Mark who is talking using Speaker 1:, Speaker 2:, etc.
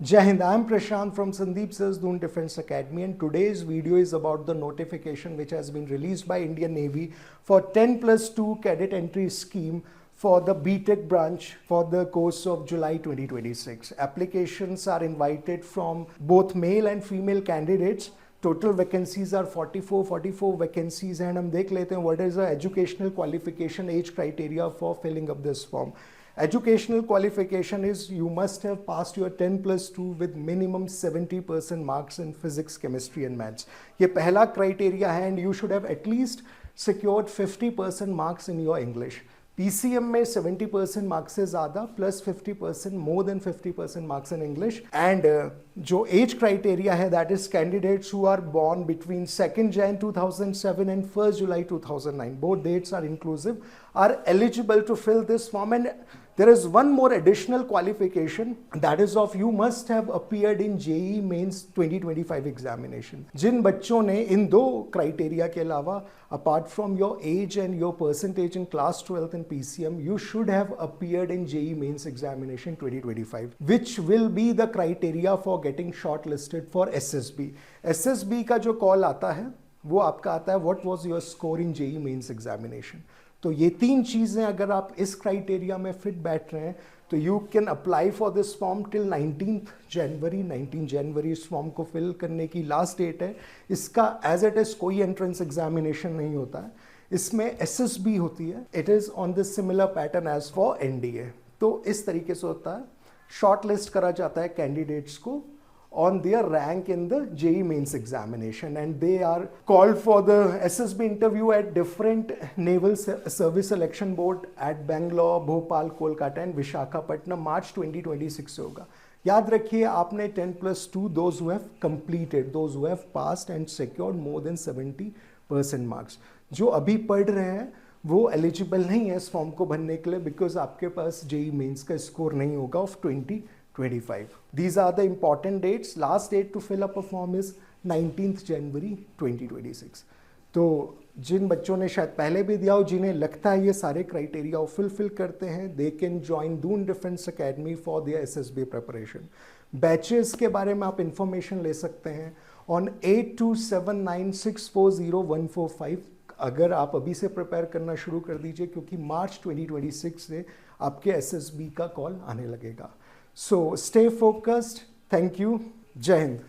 Speaker 1: Jai Hind, I am Prashant from Sandeep Sir's Doon Defense Academy, and today's video is about the notification which has been released by Indian Navy for 10+2 cadet entry scheme for the BTech branch for the course of July 2026. Applications are invited from both male and female candidates. Total vacancies are 44 vacancies, and हम देख लेते हैं what is the educational qualification age criteria for filling up this form. Educational qualification is you must have passed your 10+2 with minimum 70% marks in physics, chemistry and maths. ये पहला criteria है, and you should have at least secured 50% marks in your English. PCM में 70% marks से ज़्यादा plus 50% more than 50% marks in English. And जो age criteria है that is candidates who are born between 2nd Jan 2007 and 1st July 2009. Both dates are inclusive, are eligible to fill this form. And there is one more additional qualification, that is of you must have appeared in JEE Mains 2025 examination. जिन बच्चों ने इन दो criteria के अलावा apart from your age and your percentage in class 12th and PCM, you should have appeared in JEE Mains examination 2025, which will be the criteria for getting shortlisted for SSB. SSB का जो call आता है वो आपका आता है what was your score in JEE Mains examination. तो ये तीन चीज़ें अगर आप इस क्राइटेरिया में फिट बैठ रहे हैं तो you can apply for this form till 19 जनवरी इस फॉर्म को फिल करने की लास्ट डेट है. इसका एज इट इज़ कोई एंट्रेंस एग्जामिनेशन नहीं होता है, इसमें SSB होती है. It is on this similar pattern as for NDA. तो इस तरीके से होता है, शॉर्ट लिस्ट करा जाता है कैंडिडेट्स को on their rank in the JEE Mains examination, and they are called for the SSB interview at different Naval Service Selection Board at Bangalore, Bhopal, Kolkata and Visakhapatnam. March 2026 से होगा. याद रखिए आपने 10+2 those who have completed, those who have passed and secured more than 70% marks. जो अभी पढ़ रहे हैं वो एलिजिबल नहीं है इस फॉर्म को भरने के लिए बिकॉज आपके पास JEE Mains का स्कोर नहीं होगा of 2025. These are the important dates. Last date to fill up a form is 19th January 2026. तो जिन बच्चों ने शायद पहले भी दिया हो, जिन्हें लगता है ये सारे क्राइटेरिया वो फुलफिल करते हैं, they can join Doon defence academy for their SSB preparation. Batches के बारे में आप इंफॉर्मेशन ले सकते हैं ऑन 8279640145. अगर आप अभी से प्रिपेयर करना शुरू कर दीजिए क्योंकि मार्च 2026 से आपके SSB का कॉल आने लगेगा. So stay focused. Thank you. Jai Hind.